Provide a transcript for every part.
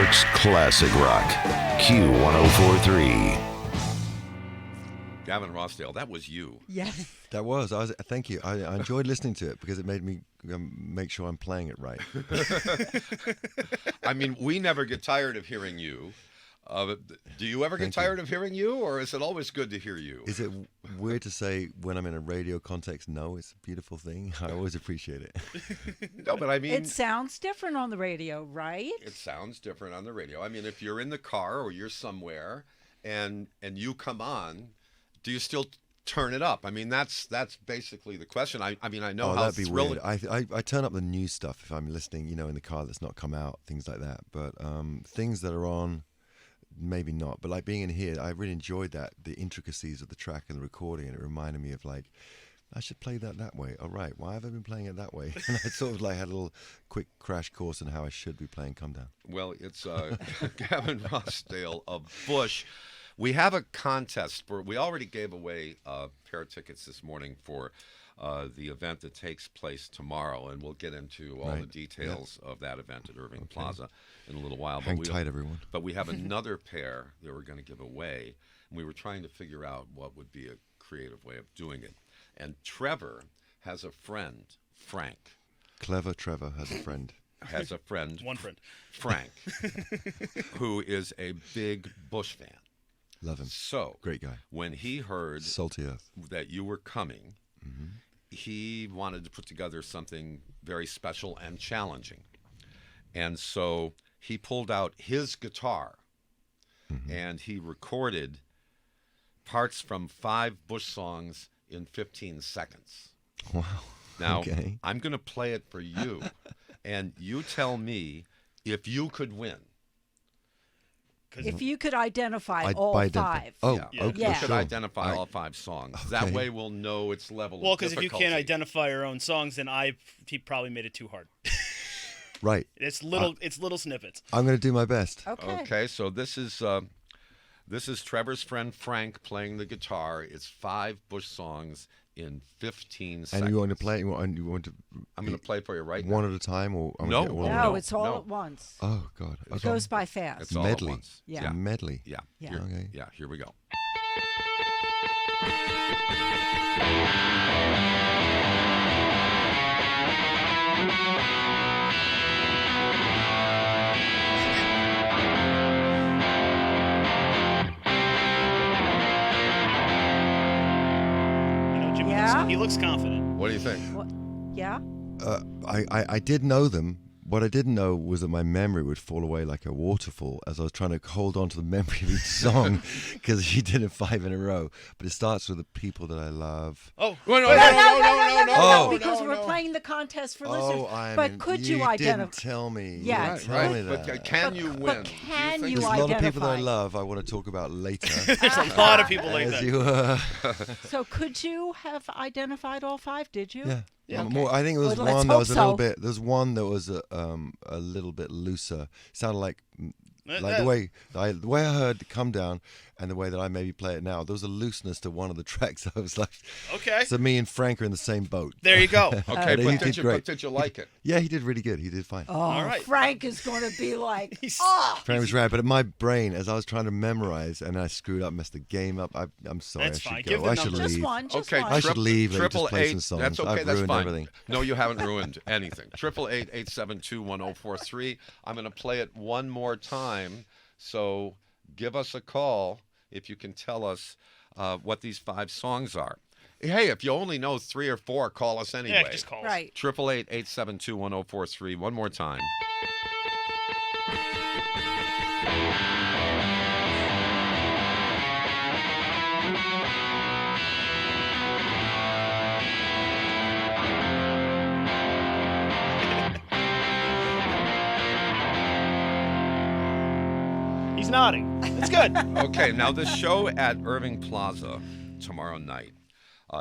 York's classic rock, Q1043. Gavin Rossdale, that was you. Yes. That was. Thank you. I enjoyed listening to it because it made me make sure I'm playing it right. I mean, we never get tired of hearing you. Do you ever get tired of hearing you, or is it always good to hear you? Is it weird to say when I'm in a radio context, no, it's a beautiful thing? I always appreciate it. No, but I mean... It sounds different on the radio, right? It sounds different on the radio. I mean, if you're in the car or you're somewhere and you come on, do you still turn it up? I mean, that's basically the question. I mean, I know how that'd be thrilling... weird. I turn up the new stuff if I'm listening, in the car that's not come out, things like that. But things that are on... Maybe not, but like being in here, I really enjoyed the intricacies of the track and the recording, and it reminded me of like, I should play that way. All right, why have I been playing it that way? And I sort of like had a little quick crash course on how I should be playing Come Down. Well, it's Gavin Rossdale of Bush. We have a contest. We already gave away a pair of tickets this morning for the event that takes place tomorrow, and we'll get into all the details of that event at Irving Plaza in a little while. Hang tight, everyone. But we have another pair that we're going to give away, and we were trying to figure out what would be a creative way of doing it. And Trevor has a friend, Frank. Clever Trevor has a friend. Has a friend. One friend. Frank, who is a big Bush fan. Love him. So, great guy. When he heard Salty Earth that you were coming, he wanted to put together something very special and challenging. And so he pulled out his guitar and he recorded parts from 5 Bush songs in 15 seconds. Wow. Now, I'm going to play it for you, and you tell me if you could win. If you could identify all 5. Oh, yeah. okay. You could identify all 5 songs. Okay. That way we'll know its level of difficulty. Well, because if you can't identify your own songs, then he probably made it too hard. Right. It's little snippets. I'm going to do my best. Okay, so this is Trevor's friend Frank playing the guitar. It's 5 Bush songs in 15 seconds. And you want to play? You want to? I'm going to play for you right one now. at a time, or No, it's all at once. Oh God! It goes by fast. It's all medley. at once. Yeah. Medley. Yeah. Yeah. Okay. Yeah. Here we go. Jimmy he looks confident. What do you think? Yeah? I did know them. What I didn't know was that my memory would fall away like a waterfall as I was trying to hold on to the memory of each song because she did it 5 in a row. But it starts with the people that I love. Oh, No, because we're playing the contest for listeners. But could you identify? You didn't tell me. Yeah, You didn't tell me that. But can you win? But can you There's a identify? lot of people that I love I want to talk about later. There's a lot of people like that. So could you have identified all 5? Did you? Yeah. Yeah. More, I think there was Well, one that was a little so. bit. There's one that was a little bit looser. Sounded like the way I heard "Come Down" and the way that I maybe play it now. There was a looseness to one of the tracks. I was like, okay. So me and Frank are in the same boat. There you go. Okay, but did you like it? Yeah, he did really good. He did fine. Oh, all right. Frank is going to be like, Frank was right, but in my brain, as I was trying to memorize, and I screwed up, messed the game up. I'm sorry. That's I should fine. go. Give the I should number. leave. just one. I should leave and just play some 888. songs. That's okay. I've That's ruined fine. everything. No, you haven't ruined anything. 888-872-1043. I'm going to play it one more time. So give us a call if you can tell us what these 5 songs are. Hey, if you only know 3 or 4, call us anyway. Yeah, just call us. right. 888-872-1043. One more time. He's nodding. It's good. Okay, now the show at Irving Plaza tomorrow night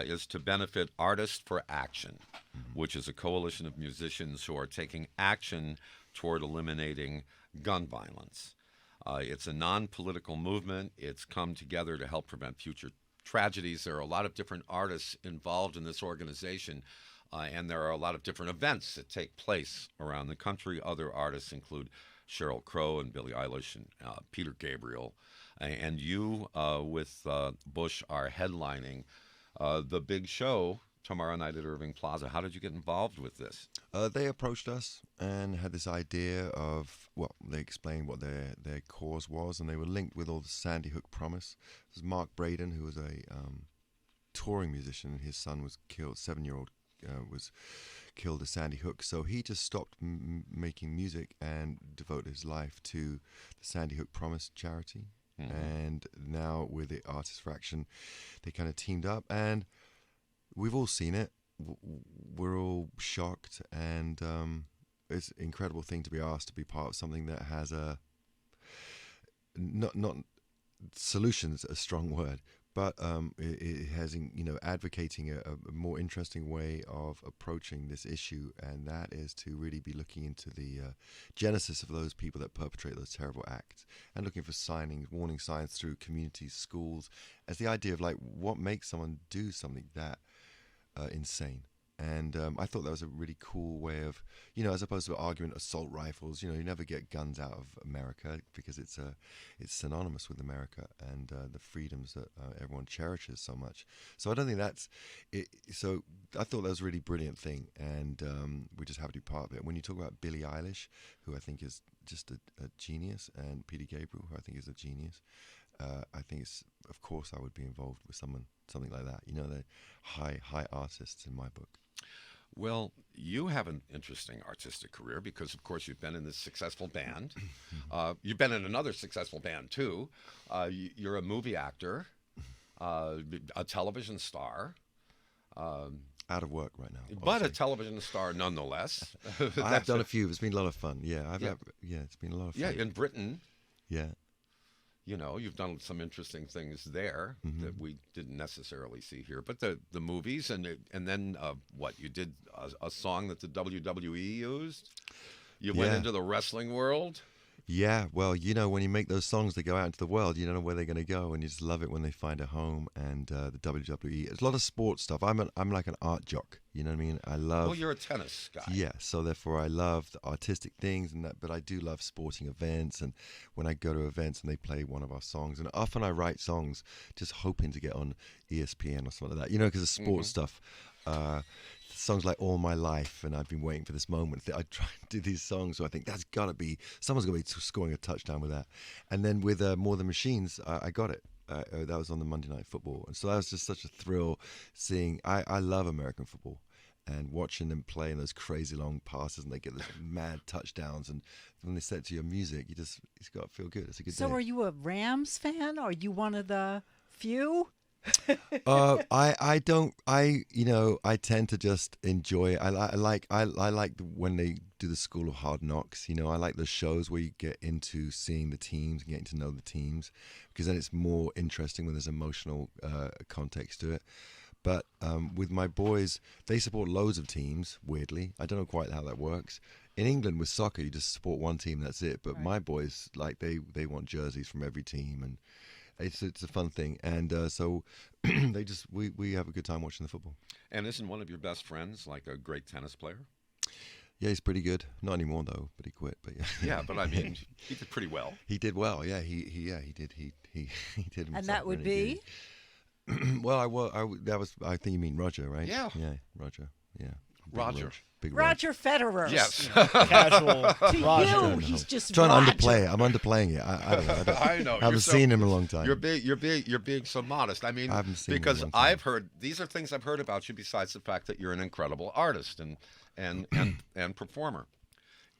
is to benefit Artists for Action, which is a coalition of musicians who are taking action toward eliminating gun violence. It's a non-political movement. It's come together to help prevent future tragedies. There are a lot of different artists involved in this organization. and there are a lot of different events that take place around the country. Other artists include Sheryl Crow and Billie Eilish and Peter Gabriel. And you with Bush are headlining the big show tomorrow night at Irving Plaza. How did you get involved with this? They approached us and had this idea of, well, they explained what their cause was, and they were linked with all the Sandy Hook Promise. It was Mark Braden, who was a touring musician, and his son was killed, 7-year-old was killed at Sandy Hook. So he just stopped making music and devoted his life to the Sandy Hook Promise charity. Mm-hmm. And now with the Artists for Action, they kind of teamed up, and we've all seen it. We're all shocked, and it's an incredible thing to be asked to be part of something that has a not solutions, a strong word, but it has, advocating a more interesting way of approaching this issue, and that is to really be looking into the genesis of those people that perpetrate those terrible acts, and looking for warning signs through communities, schools, as the idea of like what makes someone do something that insane. And I thought that was a really cool way of, as opposed to an argument, assault rifles, you never get guns out of America because it's synonymous with America and the freedoms that everyone cherishes so much. So I don't think that's it. So I thought that was a really brilliant thing, and we just have to be part of it. When you talk about Billie Eilish, who I think is just a genius, and Peter Gabriel, who I think is a genius, I think of course I would be involved with something like that. They're high artists in my book. Well, you have an interesting artistic career because, of course, you've been in this successful band. You've been in another successful band, too. You're a movie actor, a television star. Out of work right now. But a television star nonetheless. I've done a few. It's been a lot of fun. Yeah, it's been a lot of fun. Yeah, in Britain. Yeah. You've done some interesting things there that we didn't necessarily see here. But the movies and then what you did a song that the WWE used. You went into the wrestling world. Yeah, well, when you make those songs, they go out into the world. You don't know where they're going to go, and you just love it when they find a home. And the WWE, it's a lot of sports stuff. I'm like an art jock. You know what I mean? I love. Well, you're a tennis guy. Yeah, so therefore I love the artistic things and that. But I do love sporting events, and when I go to events and they play one of our songs, and often I write songs just hoping to get on ESPN or something like that. Because of sports stuff. Songs like All My Life, and I've been waiting for this moment. I try and do these songs, so I think that's got to be, someone's going to be scoring a touchdown with that. And then with More Than Machines, I got it. That was on the Monday Night Football. And so that was just such a thrill seeing, I love American football, and watching them play in those crazy long passes, and they get those mad touchdowns. And when they set it to your music, it's got to feel good. It's a good day. So are you a Rams fan? Are you one of the few? I tend to just enjoy it. I like when they do the School of Hard Knocks. I like the shows where you get into seeing the teams and getting to know the teams, because then it's more interesting when there's emotional context to it. But with my boys, they support loads of teams, weirdly. I don't know quite how that works. In England with soccer, you just support one team, that's it. But my boys, like, they want jerseys from every team, and it's a fun thing, and so we have a good time watching the football. And isn't one of your best friends like a great tennis player? Yeah, he's pretty good. Not anymore though, but he quit. But yeah. Yeah, but I mean, he did pretty well. He did well. Yeah, he did. He did. And that would be. Well, I think you mean Roger, right? Yeah. Yeah, Roger. Yeah. Big Roger Federer. Yes. Casual. To Roger. you, he's just trying Roger. to underplay it. I'm underplaying it. I don't know. I know. I haven't seen him in a long time. You're being so modest. I mean, I haven't seen him because in a long time. I've heard, these are things I've heard about you besides the fact that you're an incredible artist and performer,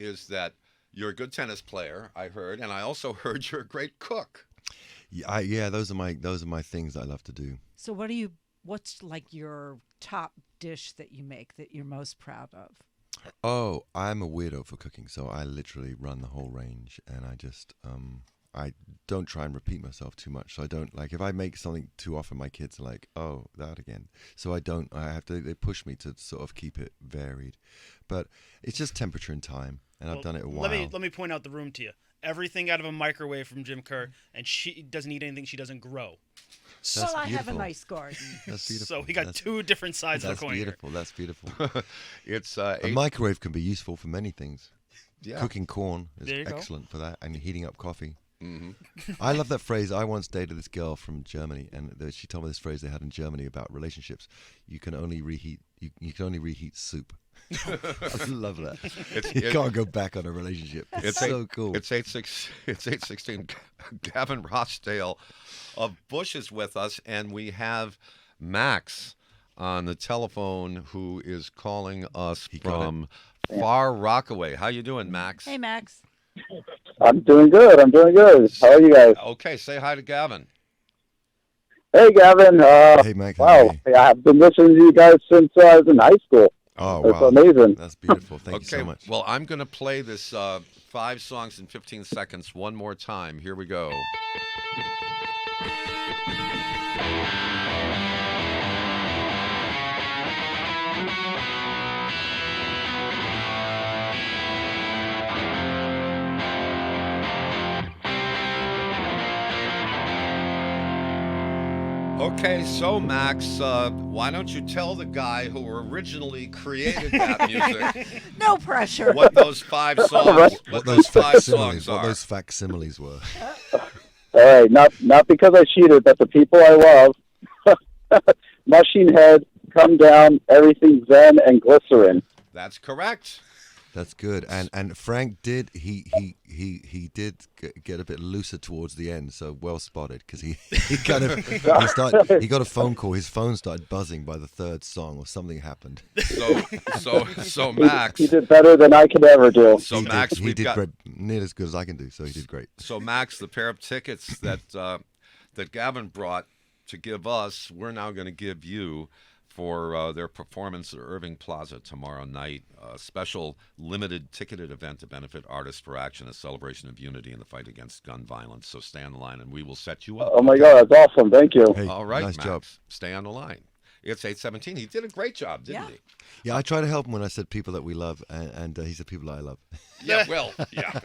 is that you're a good tennis player, I heard, and I also heard you're a great cook. Yeah, those are my things I love to do. So what's like your top dish that you make that you're most proud of? Oh, I'm a weirdo for cooking, so I literally run the whole range, and I just I don't try and repeat myself too much. So I don't, like, if I make something too often, my kids are like, oh, that again. So they push me to sort of keep it varied. But it's just temperature and time, and I've done it a while. Let me point out the room to you. Everything out of a microwave from Jim Kerr, and she doesn't eat anything she doesn't grow. Well, I have a beautiful. nice garden. That's beautiful. So we got That's, two different sides of that's the coin. beautiful. That's beautiful. It's A microwave can be useful for many things. yeah. Cooking corn is There you go. excellent for that, and heating up coffee. hmm I love that phrase. I once dated this girl from Germany, and she told me this phrase they had in Germany about relationships. You can only reheat. You can only reheat soup. I love that. You can't go back on a relationship. It's so cool. It's 8:16. Gavin Rossdale of Bush is with us, and we have Max on the telephone who is calling us He got from Far Rockaway. How you doing, Max? Hey, Max. I'm doing good. How are you guys? Okay, say hi to Gavin. Hey, Gavin. Hey, Max. Wow, Hey. I've been listening to you guys since I was in high school. Oh, That's wow. amazing. That's beautiful. Thank you Okay, so much. well, I'm going to play this 5 songs in 15 seconds one more time. Here we go. Okay, so Max, why don't you tell the guy who originally created that music No pressure. what those 5 songs, right. what those 5 songs what are? those facsimiles were. All right, not because I cheated, but the people I love. Machine Head, Come Down, Everything Zen, and Glycerin. That's correct. That's good. And Frank did he did get a bit looser towards the end, so well spotted because he kind of he got a phone call. His phone started buzzing by the 3rd song, or something happened. So Max, He did better than I could ever do. so he Max, did, he we've did got great, nearly as good as I can do. So he did great. so Max, the pair of tickets that that Gavin brought to give us, we're now going to give you for their performance at Irving Plaza tomorrow night. A special limited ticketed event to benefit Artists for Action, a celebration of unity in the fight against gun violence. So stay on the line and we will set you up. Oh my God, that's awesome! Thank you. Hey, All right, nice Max. job. Stay on the line. It's 8:17. He did a great job, didn't Yeah. he? Yeah, I try to help him when I said people that we love, and he said people that I love. Yeah, well, yeah,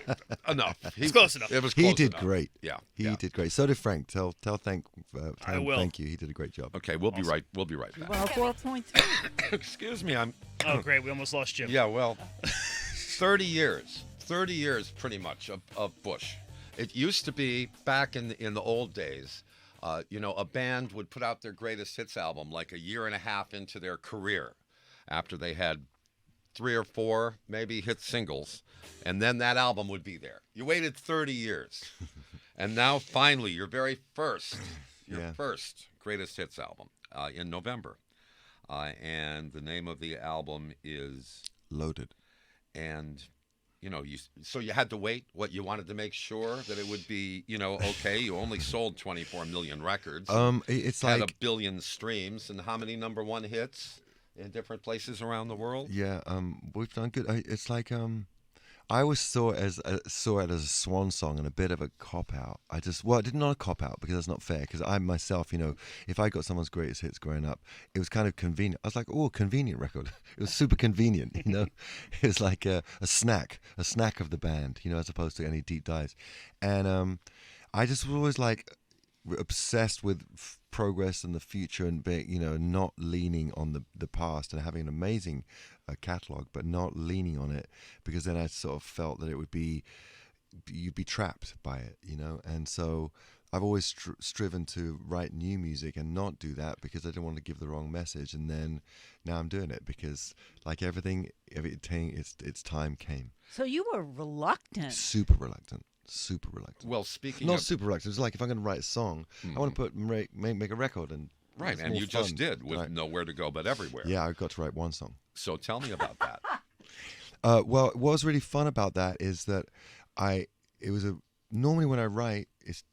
enough. It's close enough. It was He close did enough. great. Yeah, He yeah. did great. So did Frank. Tell I him will. thank you. He did a great job. Okay, we'll be right. We'll be right back. Well, 4.3. Excuse me. I'm. Oh, great. We almost lost Jim. Yeah, well, 30 years pretty much of Bush. It used to be back in the old days, a band would put out their greatest hits album like a year and a half into their career after they had 3 or 4 maybe hit singles, and then that album would be there. You waited 30 years, and now finally your first Yeah. greatest hits album in November. And the name of the album is, Loaded. and so you had to wait. What, you wanted to make sure that it would be, okay. You only sold 24 million records. It's had like a billion streams, and how many #1 hits in different places around the world? yeah, we've done good. It's like I always saw it as a swan song and a bit of a cop out. I did not a cop out because that's not fair. Because I myself, if I got someone's greatest hits growing up, it was kind of convenient. I was like, oh, convenient record. It was super convenient, It was like a snack of the band, as opposed to any deep dives. And I just was always like obsessed with progress and the future and being, not leaning on the past and having an amazing catalog, but not leaning on it, because then I sort of felt that you'd be trapped by it, And so I've always striven to write new music and not do that because I didn't want to give the wrong message. And then now I'm doing it because, like everything, its time came. So you were reluctant. Super reluctant. Well, speaking Not of super reluctant. It's like if I'm going to write a song, I want to make a record and right, it's and more you just fun. did with Right. nowhere to go but everywhere. Yeah, I got to write one song. So tell me about that. Well, what was really fun about that is that normally when I write, it's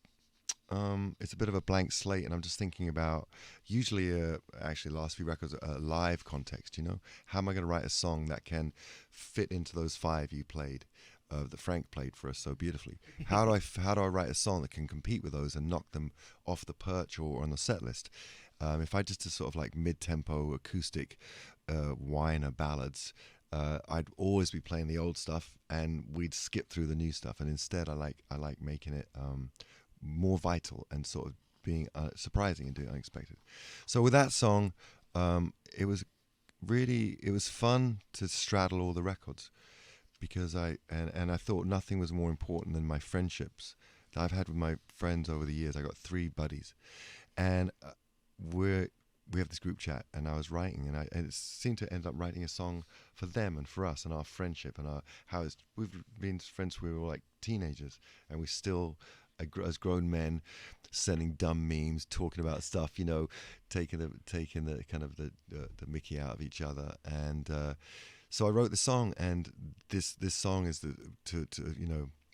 a bit of a blank slate, and I'm just thinking about usually actually last few records a live context. How am I going to write a song that can fit into those 5 you played, that Frank played for us so beautifully? How do I write a song that can compete with those and knock them off the perch or on the set list? If I just did sort of like mid-tempo acoustic whiner ballads, I'd always be playing the old stuff and we'd skip through the new stuff. And instead, I like making it more vital and sort of being surprising and doing unexpected. So with that song, it was fun to straddle all the records, because I thought nothing was more important than my friendships that I've had with my friends over the years. I got 3 buddies, and we have this group chat, and I was writing, and it seemed to end up writing a song for them and for us and our friendship and we've been friends when we were like teenagers, and we still, as grown men, sending dumb memes, talking about stuff, taking the kind of the Mickey out of each other, and so I wrote the song, and this song is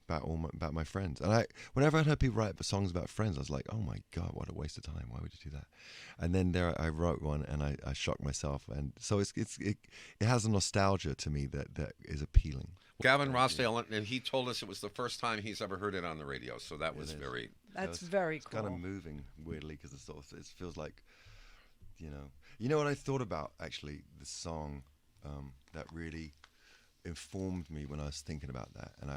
about my friends. And whenever I heard people write songs about friends, I was like, oh my God, what a waste of time. Why would you do that? And then I wrote one, and I shocked myself. And so it has a nostalgia to me that is appealing. Gavin Rossdale, and he told us it was the first time he's ever heard it on the radio. So that was very... That's very cool. It's kind of moving, weirdly, because it feels like, You know what I thought about, actually, the song that really informed me when I was thinking about that, and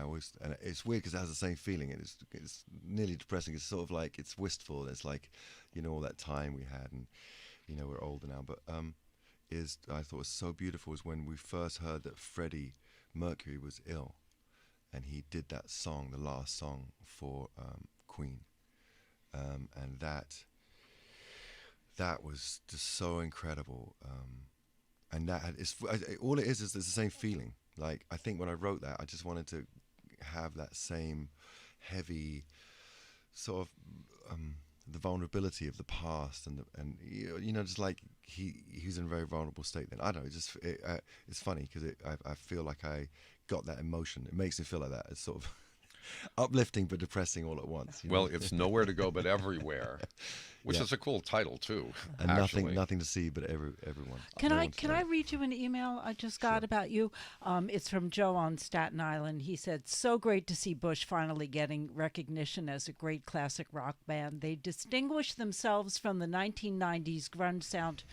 it's weird because it has the same feeling. It's nearly depressing. It's sort of like, it's wistful. It's like, all that time we had, and we're older now. But I thought was so beautiful is when we first heard that Freddie Mercury was ill, and he did that song, the last song for Queen, and that was just so incredible. And all it is it's the same feeling. Like, I think when I wrote that, I just wanted to have that same heavy sort of the vulnerability of the past, and just like he's in a very vulnerable state. Then I don't know. It's funny because I feel like I got that emotion. It makes me feel like that. It's sort of uplifting but depressing all at once. Well, it's Nowhere to Go But Everywhere, which is a cool title too. And actually. nothing to see but everyone. Can I read you an email I just got about you? It's from Joe on Staten Island. He said, "So great to see Bush finally getting recognition as a great classic rock band. They distinguished themselves from the 1990s grunge sound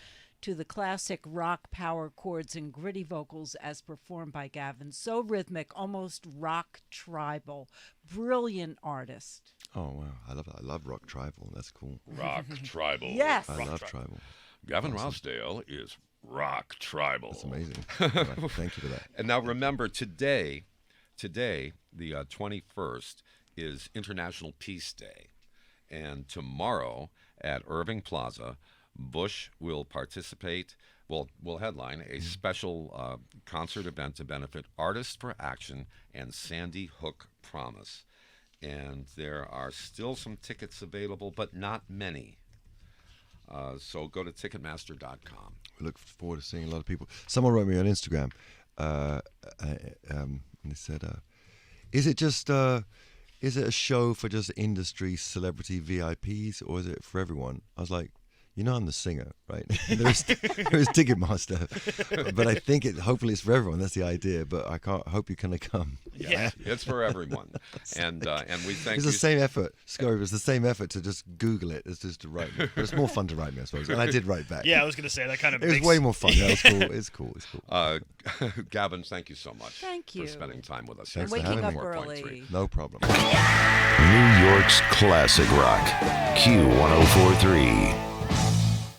to the classic rock power chords and gritty vocals as performed by Gavin. So rhythmic, almost rock tribal. Brilliant artist." Oh wow, I love that. I love rock tribal. That's cool. Rock tribal. Yes. I love tribal. Gavin Rossdale is rock tribal. That's amazing. Thank you for that. And now remember, today, the 21st, is International Peace Day. And tomorrow at Irving Plaza, Bush will participate, will headline a special concert event to benefit Artists for Action and Sandy Hook Promise. And there are still some tickets available, but not many. So go to Ticketmaster.com. We look forward to seeing a lot of people. Someone wrote me on Instagram, and they said, is it a show for just industry celebrity VIPs, or is it for everyone? I was like, I'm the singer, right? there is Ticketmaster, but I think hopefully it's for everyone. That's the idea. But I hope you can come. Yeah, it's for everyone, and we thank you. It's the same effort, Scotty. It's the same effort to just Google it as just to write me. But it's more fun to write me, I suppose. And I did write back. Yeah, I was going to say that kind of. It was way more fun. Yeah, it's cool. It's cool. Gavin, thank you so much. Thank you for spending time with us. Thanks and for waking having up me. early. No problem. New York's classic rock, Q1043.